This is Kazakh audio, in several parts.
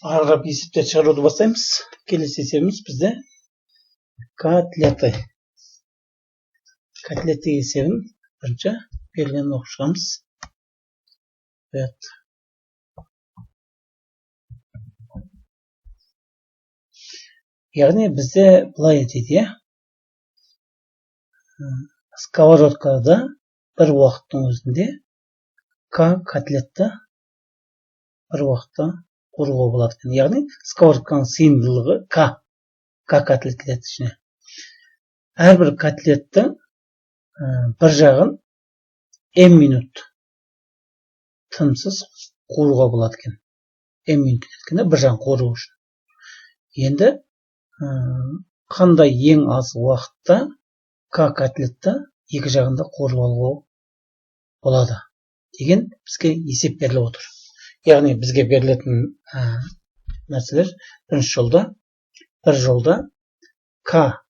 Аралап есепте шығаруды бастаймыз. Келесі есебіміз бізде котлеты. Котлеті есебін бірінші берілген оқып шығамыз. Яғни бізде былай дейді, сковородкада бір уақыттың өзінде котлетті бір уақытта қоруға болады. Яғни сковородканың сыйымдылығы К котлет кетеді ішіне. Әрбір котлетті бір жағын М минут тынымсыз қоруға болады екен. М минут кетеді бір жағын қору үшін. Енді қандай ең аз уақытта К котлетті екі жағында қорып алуға болады деген бізге есеп беріліп отыр. Яғни бізге берілетін нәрселер бір жолда К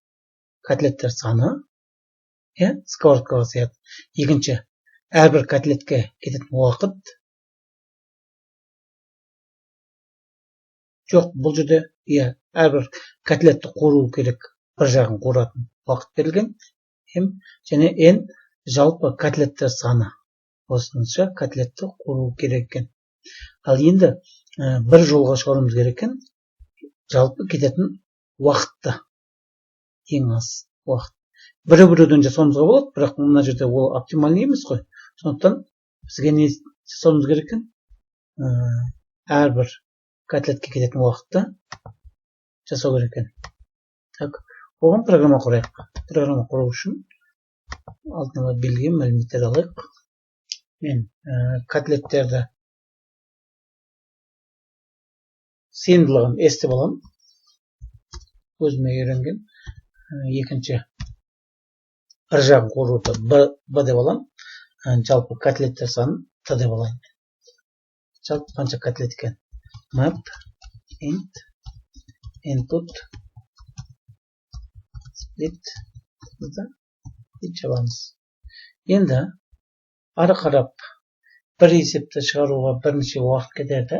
котлеттер саны, сковородкаға сыяды. Екінші, әрбір котлетке кететін уақыт. Жоқ, бұл жерде әрбір котлетті қору керек, бір жағын қоратын уақыт берілген. Және N жалпы котлеттер саны. Осынша котлетті қору керек екен. Ал енді бір жолға шығаруымыз керек екен, жалпы кететін уақытты. Ең аз уақыт. Біреуден жасауымызға болады, бірақ мына жерде ол оптимальный емес қой. Сондықтан бізге не жасауымыз керек екен? Әрбір котлетке кететін уақытты жасау керек екен. Оған программа құрайық. Программа құру үшін алдын ала берілген мәліметтер алайық. Мен котлеттерді сыйымдылығын S деп аламын. Өзіме үйренген. Екінші, бір жағын қоруды B деп аламын. Жалпы котлеттер санын T деп алайын. Жалпы қанша котлет екен? Map, int, input, split, жабамыз. Енді ары қарап бір есепті шығаруға бірнеше уақыт кетеді.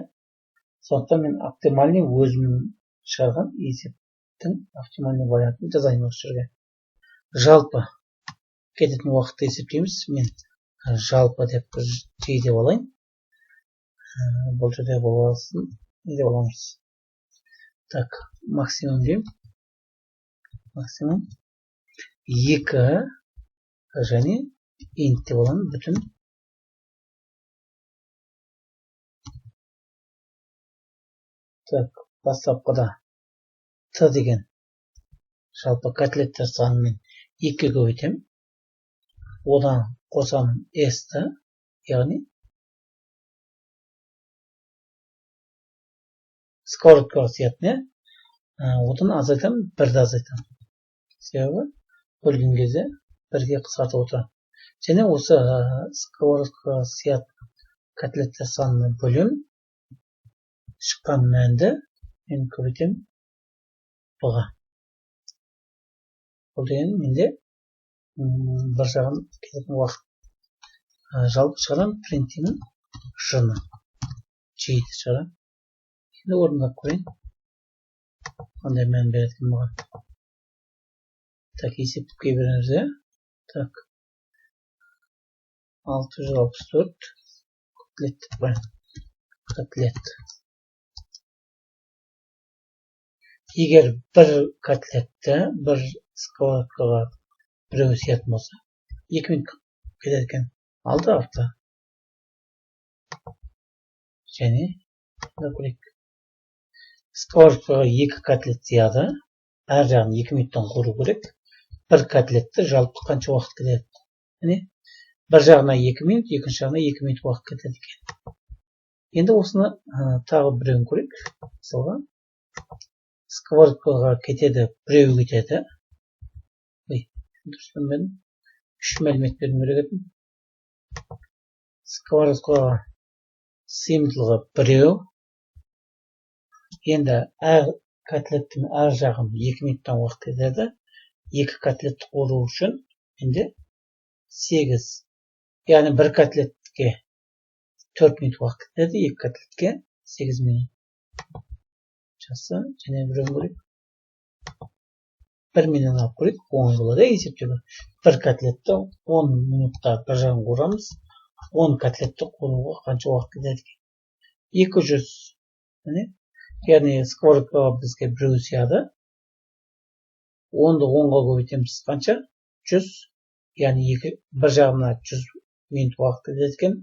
Сондықтан мен оптимальный өзім шығарған есептің оптимальный вариантын жазайын осы жерге. Жалпы кететін уақытты есептейміз. Мен жалпы деп J деп алайын. Бұл жерде боласын не деп аламыз. Максимум деймін. Максимум 2 және int деп аламын. Бүтін бастапқыда T деген жалпы котлеттер санымен 2-ге көбейтемін. Одан қосамын S-ті, яғни сковородкаға сиятын, одан азайтамын, 1-ді азайтамын. Себебі бөлген кезде 1-ге қысқартып отырамын. Және осы сковородкаға сиятын котлеттер санымен бөлем. Шыққан мәнді мен көбейтем бұға. Бұл деген менде бір жағын кететін уақыт. Жалпы шығарам, принтимін жыны. Жейді шығарам. Енді орындап көрейін. Қандай мән беретін бұға. Есептікке беріңіз. 664 котлет. Егер бір котлетті бір сковородкаға біреу сиятын болса, 2 минут кетеді екен. Алды артта. Және сковородкаға 2 котлет сияды. Әр жағын 2 минуттан қору керек. Бір котлетті жалпы қанша уақыт кетеді? Бір жағына 2 минут, екінші жағына 2 минут уақыт кетеді екен. Енді осыны тағы біреуін көрейік. Мысалға сковородкаға кетеді, біреу кетеді. Мен 3 мәлімет бердім керек едім. Сковородкаға сыйымдылығы біреу. Енді әр котлеттің әр жағын 2 минуттан уақыт кетеді. 2 котлетті қору үшін енді 8. Яғни бір котлетке 4 минут уақыт кетеді, 2 котлетке 8 минут. Жақсы, және біреу көрейік. 1 минут алып көрейік, оңай болады есептеуге. Бір котлетті 10 минутта бір жағын қуырамыз. 10 котлетті қуыруға қанша уақыт кетеді? 200. Яғни сковородкаға бізге біреу сияды. 10-ды 10-ға көбейтеміз қанша? 100. Яғни бір жағына 100 минут уақыт кетеді екен.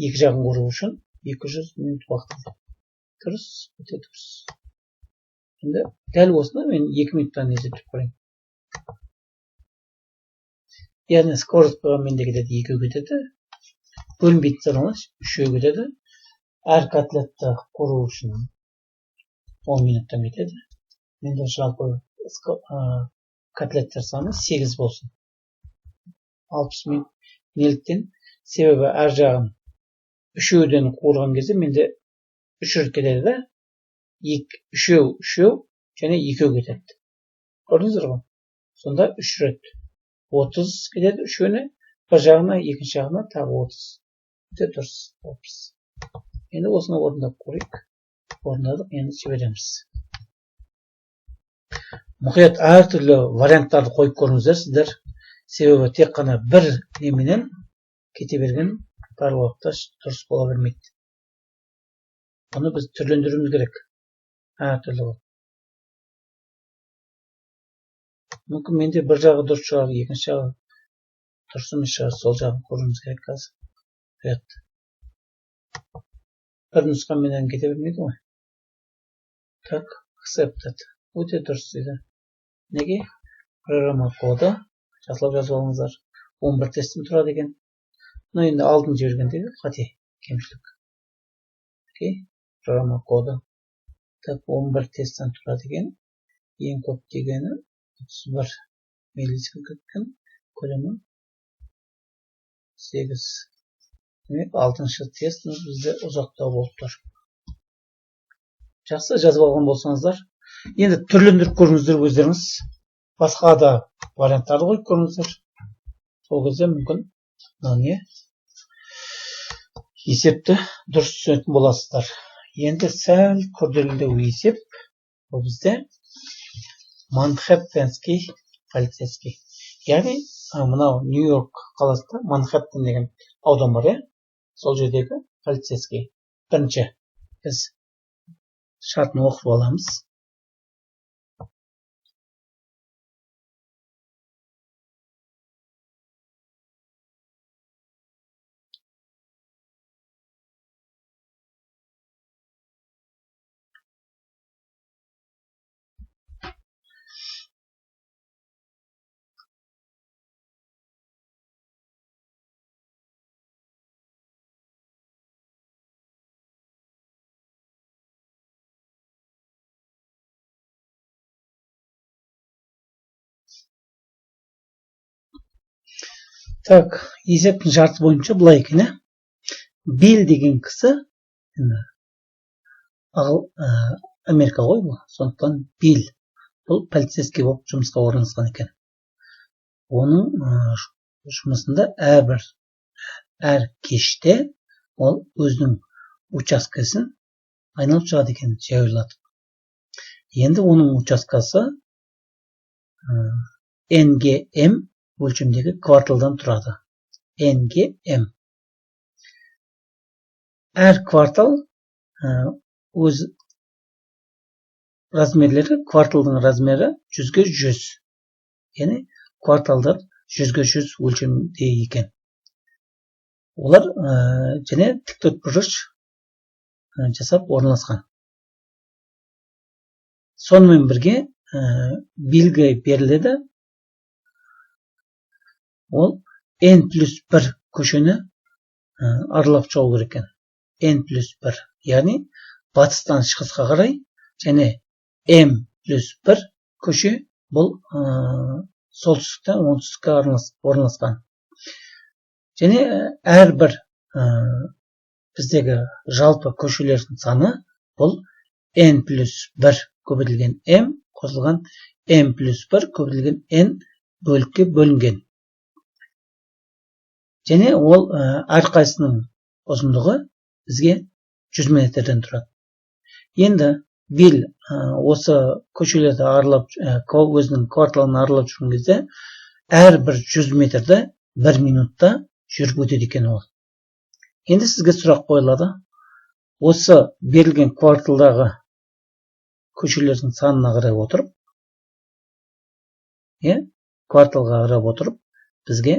Екі жағын қуыру үшін 200 минут уақыт кетеді. Дұрыс, өте дұрыс. Енді дәл осыны мен 2 минуттан есептеп көрейін. Яғни сковородкаға менде кетеді 2 кетеді. Бөлінбейтін саналас 3 кетеді. Әр котлетті қуыру үшін 10 минуттан кетеді. Менде жалпы котлеттер саны 8 болсын. 60 минут. Неліктен? Себебі әр жағын 3-ден қуырған кезде менде 3 рет кетеді да. 3 және 2 кетеді. Көрдіңіздер ғой? Сонда 3 рет 30 кетеді 3-іне, бір жағына, екінші жағына тағы 30. Өте дұрыс 30. Енді осыны орындап көрейік. Орындадық, енді жібереміз. Мұқият әртүрлі варианттарды қойып көріңіздер сіздер. Себебі тек қана бір неменен кете берген бар уақытта дұрыс бола бермейді. Оны біз түрлендіруіміз керек. Әртүрлі болып. Мүмкін менде бір жағы дұрыс шығар, екінші жағы дұрыс емес шығар, сол жағын көруіміз керек қазір. Бір нұсқаменен кете бермейді ғой. Так, accepted. Өте дұрыс дейді. Неге? Программа коды. Жақсылап жазып алыңыздар. 11 тестім тұрады екен. Но енді алдын жібергендегі қате, кемшілік. Окей, программа коды. Так, 11 тесттен тұрады екен. Ең көп дегені 31 миллисекунд көлемі 8. Демек, 6-шы тестіміз бізде ұзақтау болып тұр. Жақсы, жазып алған болсаңыздар. Енді түрлендіріп көріңіздер өздеріңіз. Басқа да варианттарды қойып көріңіздер. Сол кезде мүмкін есепті дұрыс түсінетін боласыздар. Енді сәл күрделілеу есеп. Бұл бізде Манхэттенский полицейский. Яғни, мынау Нью-Йорк қаласында Манхэттен деген аудан бар, сол жердегі полицейский. Бірінші біз шартын оқып аламыз. Так, есептің жарты бойынша бұлай екен. Билл деген кісі, Америка ғой бұл, сондықтан Билл. Бұл полицейский болып жұмысқа орналасқан екен. Оның жұмысында әр кеште ол өзінің учаскасын айналып шығады екен, жаяулатып. Енді оның учаскасы НГМ өлшемдегі кварталдан тұрады. НГМ. Әр квартал өз размерлері, кварталдың размері 100-ге 100. Яғни кварталдар 100-ге 100 өлшемде екен. Олар және тіктөтбұрыш жасап орналасқан. Сонымен бірге белгі беріледі. Ол N+1 көшені аралап шығу керек екен. N+1. Яғни батыстан шығысқа қарай және M+1 көше бұл солтүстіктен оңтүстікке орналасқан. Және әрбір біздегі жалпы көшелердің саны бұл N+1 көбейтілген M қосылған M+1 көбейтілген N бөлікке бөлінген. Және ол әрқайсының ұзындығы бізге 100 метрден тұрады. Енді Bill осы көшелерді аралап, өзінің кварталын аралап жүрген кезде әрбір 100 метрді 1 минутта жүріп өтеді екен ол. Енді сізге сұрақ қойылады. Осы берілген кварталдағы көшелердің санына қарай отырып, кварталға қарап отырып, бізге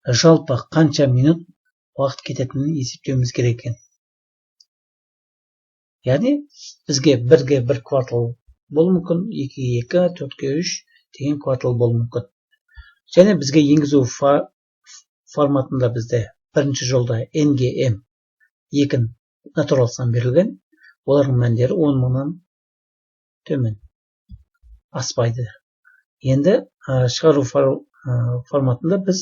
жалпы қанша минут уақыт кететінін есептеуіміз керек екен. Яғни бізге 1-ге 1 квартал болуы мүмкін, 2-ге 2, 4-ге 3 деген квартал болуы мүмкін. Және бізге енгізу форматында бізде бірінші жолда n-ге m 2 натурал сан берілген. Олардың мәндері 10 мыңнан төмен аспайды. Енді шығару форматында біз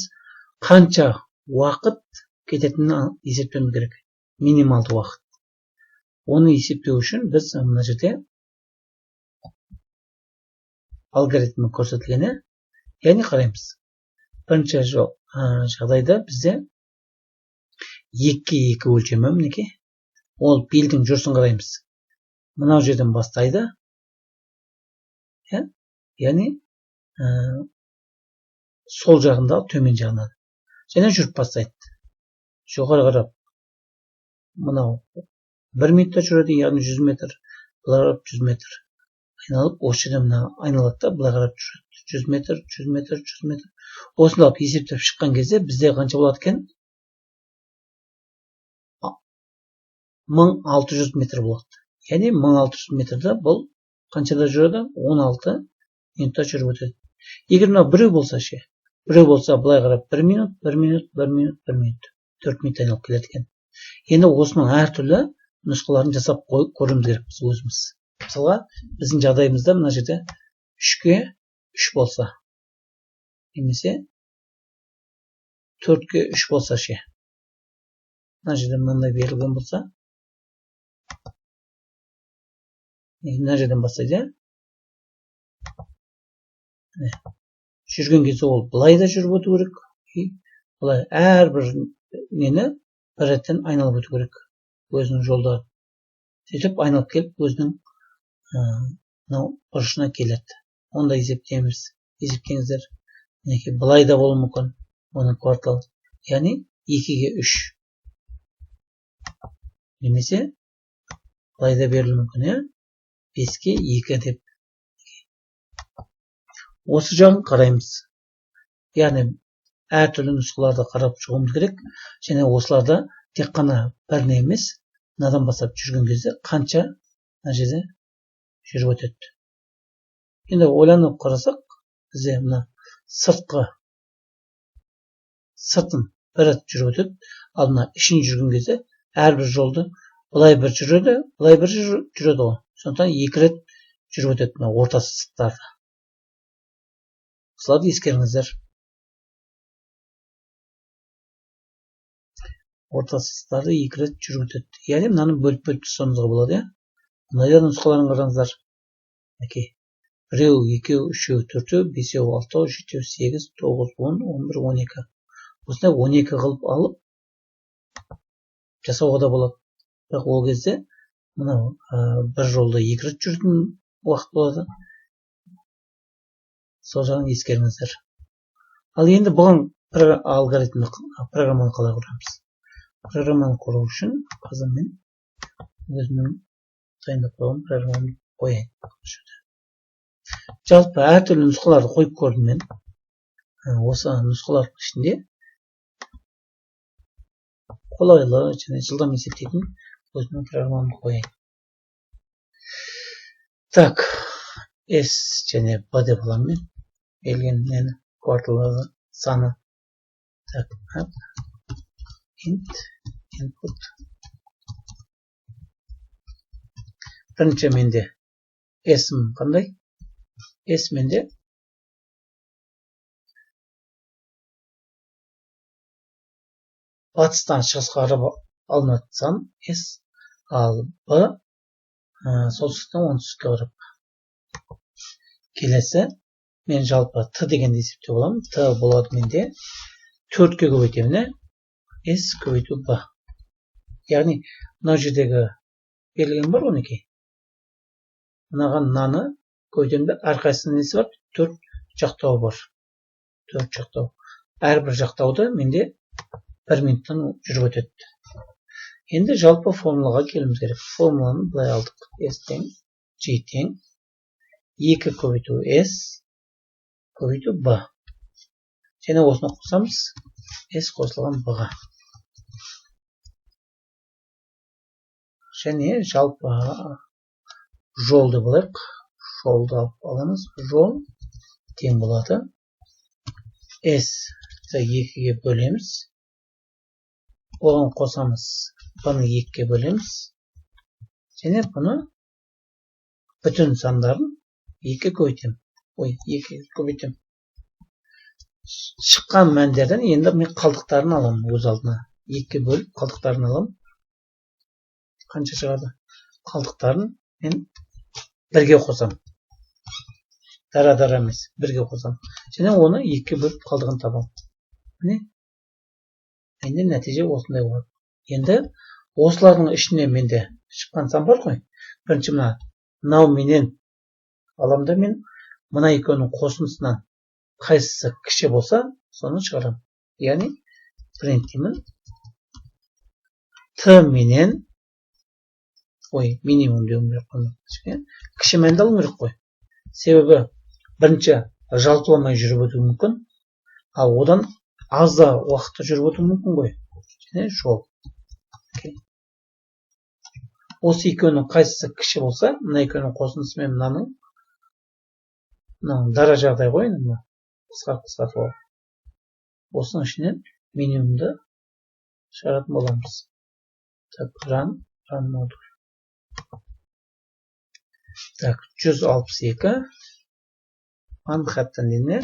қанша уақыт кететінін есептеуіміз керек. Минималды уақыт. Оны есептеу үшін біз мына жерде алгоритмі көрсетілген. Яғни қараймыз. Бірінші жағдайда бізде 2-ге 2 өлшемі мінекей. Ол Биллдің жүрісін қараймыз. Мынау жерден бастайды. Яғни сол жағында төмен жағынан. Және жүріп бастайды. Жоғары қарап. Мынау 1 минутта жүреді, яғни 100 метр. Бұлай қарап 100 метр. Айналып, осы жерден айналады да, бұлай қарап жүреді. 100 метр, 100 метр, 100 метр. Осындап есептеп шыққан кезде бізде қанша болады екен? 1600 метр болады. Яғни 1600 метрді бұл қаншада жүреді? 16 минутта жүріп өтеді. Егер мынау біреу болса ше, біреу болса былай қарап 1 минут, 1 минут, 1 минут, 1 минут, 4 минут айналып келеді екен. Енді осының әртүрлі нұсқаларын жасап көруіміз керек біз өзіміз. Мысалға, біздің жағдайымызда мына жерде 3-ге 3 болса, немесе 4-ге 3 болса ше. Мына жерде мынандай берілген болса, мына жерден бастайды. Жүрген кезде ол былай да жүріп өту керек. Былай әрбір нені бір реттен айналып өту керек. Өзінің жолда. Сөйтіп айналып келіп өзінің бұрышына келеді. Онда есептейміз. Есептеңіздер. Мінекей былай да болуы мүмкін. Оның квартал. Яғни 2-ге 3. Немесе былай да берілуі мүмкін. 5-ге 2 деп. Осы жағын қараймыз. Яғни әртүрлі нұсқаларды қарап шығуымыз керек. Және осыларда тек қана біріне емес, мынадан бастап жүрген кезде қанша мына жерде жүріп өтеді. Енді ойланып қарасақ, бізде мына сыртын бір рет жүріп өтеді. Ал мына ішін жүрген кезде әрбір жолды былай бір жүреді, былай бір жүреді ғой. Сондықтан 2 рет жүріп өтеді мына ортасы сызықтарды. Осыларды ескеріңіздер. Ортасы сызықтарды 2 рет жүріп өтеді. Яғни мынаны бөліп жасауымызға болады. Мынайда нұсқаларын қараңыздар. Мінекей. 1, 2, 3, 4, 5, 6, 7, 8, 9, 10, 11, 12. Осындай 12 қылып алып жасауға да болады. Бірақ ол кезде мынау бір жолда 2 рет жүретін уақыт болады. Сол жағын ескеріңіздер. Ал енді бұған алгоритмді программаны қалай құрамыз? Программаны құру үшін қазір мен өзімнің дайындап қойған программаны қояйын. Жалпы әртүрлі нұсқаларды қойып көрдім мен. Осы нұсқалардың ішінде қолайлы және жылдам есептейтін өзімнің программаны қояйын. Так, S және B деп аламын мен. Берілген кварталдағы саны. Так, int input. Бірінші менде S-ім қандай? S менде батыстан шығысқа қарап алынатын сан S, ал B солтүстіктен оңтүстікке қарап. Келесі мен жалпы T дегенді есептеп аламын. T болады менде 4-ке көбейтемін. S көбейту B. Яғни мына жердегі берілген бар 12. мынаған мынаны көйтемді, әрқайсысының несі бар? 4 жақтауы бар. 4 жақтау. Әрбір жақтауды менде 1 минуттан жүріп өтеді. Енді жалпы формулаға келуіміз керек. Формуланы былай алдық. S тең G тең 2 көбейту S көбейту B. Және осыны қосамыз. S қосылған B-ға. Және жалпы жолды болайық. Жолды алып аламыз. Жол тең болады. S 2-ге бөлеміз. Оған қосамыз. Бұны 2-ге бөлеміз. Және бұны бүтін сандарын 2 көбейтем. 2 көбейтем. Шыққан мәндерден енді мен қалдықтарын аламын өз алдына. 2-ге бөліп қалдықтарын аламын. Қанша шығады? Қалдықтарын мен 1-ге қосам. Дара-дара емес, 1-ге қосам. Және оны 2-ге бөліп қалдығын табам. Міне. Енді нәтиже осындай болады. Енді осылардың ішіне менде шыққан сан бар ғой. Бірінші мынау менен аламда мен мына екеуінің қосындысынан қайсысы кіші болса, соны шығарам. Яғни принтимін Т менен минимум деуім керек. Кіші мәнді алуым керек қой. Себебі бірінші жалпыламай жүріп өтуі мүмкін, ал одан аз да уақытта жүріп өтуі мүмкін ғой. Және жол. Осы екеуінің қайсысы кіші болса, мына екеуінің қосындысы мен мынаның дара жағдай ғой, қысқартып алып. Осының ішінен минимумды шығаратын боламыз. Так, run модуль. Так, 162 Манхэттен линии.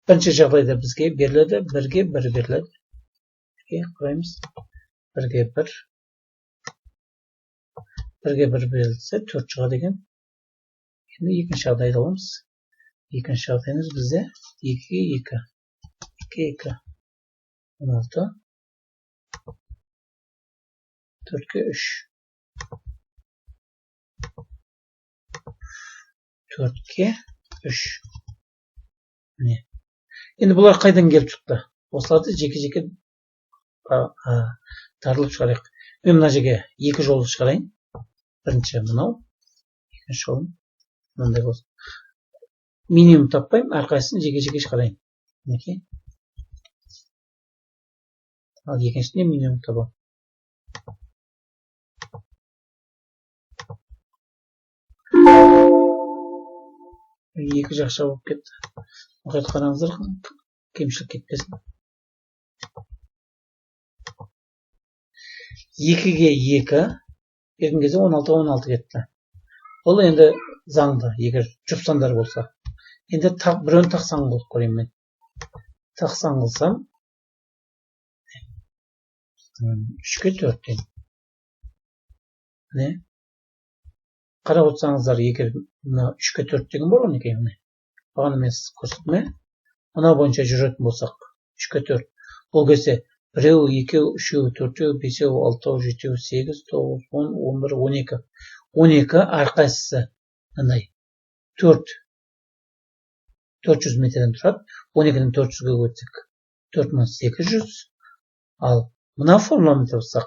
Бірінші жағдайда бізге беріледі, 1-ге 1 беріледі. Құраймыз. 1-ге 1. 1-ге 1 берілсе 4 шығады екен. Енді екінші жағдайды аламыз. Екінші жағдайымыз бізде 2-ге 2. 2-ге 2. 16. 4-ге 3. 4-ге 3. Міне. Енді бұлар қайдан келіп шықты? Осыларды жеке-жеке тарылып шығарайық. Мен мына жерге 2 жолды шығарайын. Бірінші мынау, екінші жолым мынандай болсын. Минимум таппайым, әрқайсысын жеке-жеке шығарайын. Мінекей. Ал екіншісіне минимум табам. Екі жақша болып кетті. Мұқайт қараңыздар, кемшілік кетпесін. 2-ге 2 берген кезде 16 кетті. Ол енді заңды, егер жұп сандар болса. Енді біреуін тақсан қылып көрейін мен. Тақсан қылсам 3-ге 4 тең. Қарап отырсаңыздар, егер 3-ге 4 деген бар ғой, неке міне. Бағана мен көрсеттім. Мына бойынша жүретін болсақ, 3-ге 4. Ол кезде 1, 2, 3, 4, 5, 6, 7, 8, 9, 10, 11, 12. 12 әрқайсысы мындай 400 метрден тұрады. 12-ден 400-ге өтсек 4800. Ал мына формуламен табыссақ,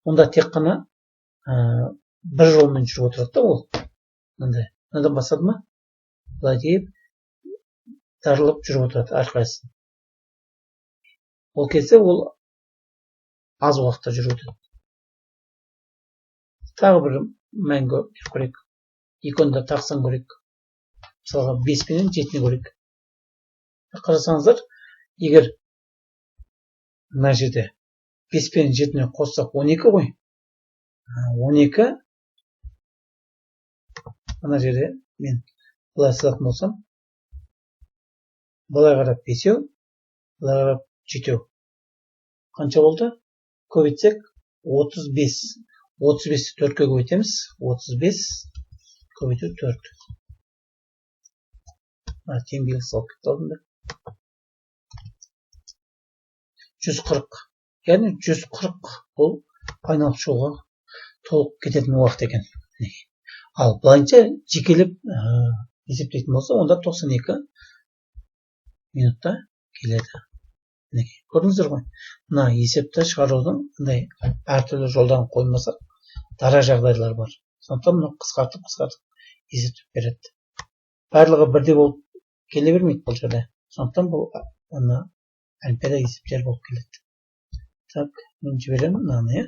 онда тек қана бір жолмен жүріп отырады да ол. Мынадан басады ма? Былай дейіп, тарылып жүріп отырады әрқайсысын. Ол кезде ол аз уақытта жүріп өтеді. Тағы бір мәнгі көрейік. Екеуін де тақсан көрейік. Мысалға 5 пенен 7-ні көрейік. Қарасаңыздар, егер мына жерде 5 пенен 7-ні қоссақ 12 ғой. 12 мына жерде мен былай сызатын болсам, былай қарап 5-еу, былай қарап 7-еу. Қанша болды? Көбейтсек 35. 35-ті 4-ке көбейтеміз. 35 көбейту 4. Тең белгісі алып кетті алдында. 140. яғни 140 бұл айналып шығуға толық кететін уақыт екен. Ал былайынша жекелеп есептейтін болса, онда 92 минутта келеді. Көрдіңіздер ғой, мына есепті шығарудың әртүрлі жолдарын қоймасақ, дара жағдайлар бар. Сондықтан мұны қысқартып есептеп береді. Барлығы бірдей болып келе бермейді бұл жерде. Сондықтан бұл олимпиада есептері болып келеді. Так, мен жіберемін мынаны,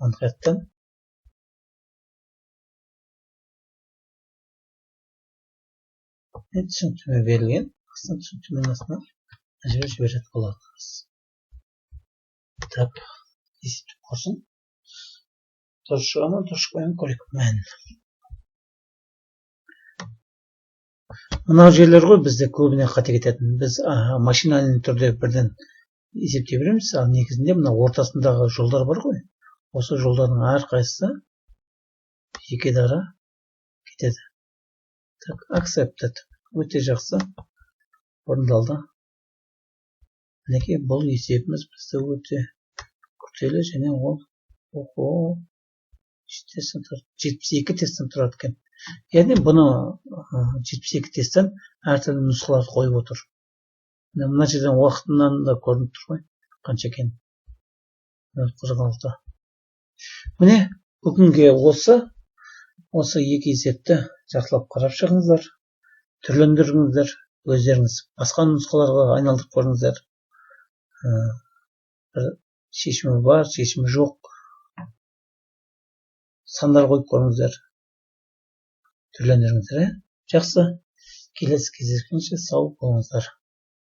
анқеттен. Түсініктеме берілген. Түсініктеменің астына жіберетін боламыз. Так, есептеп көрсін. Дұрыс шыға ма, дұрыс қойын көрейік. Мән. Мынау жерлер ғой бізде көбіне қате кететін. Біз машинальный түрде бірден есептей береміз. Ал негізінде мына ортасындағы жолдар бар ғой. Осы жолдардың әрқайсысы жеке дара кетеді. Так, accepted. Өте жақсы. Орындалды. Мінекей бұл есебіміз бізді өте күрделі және ол 72 тесттен тұрады екен. Яғни бұны 72 тесттен әртүрлі нұсқаларды қойып отыр. Мына жерден уақытынан да көрініп тұр ғой, қанша екен. 46. Міне бүгінге осы екі есепті жақсылап қарап шығыңыздар, түрлендіріңіздер, өздеріңіз басқа нұсқаларға айналдырып көріңіздер. Шешімі бар, шешімі жоқ. Сандар қойып көріңіздер. Түрлендіріңіздер. Жақсы. Келесі кездескенше сау болыңыздар.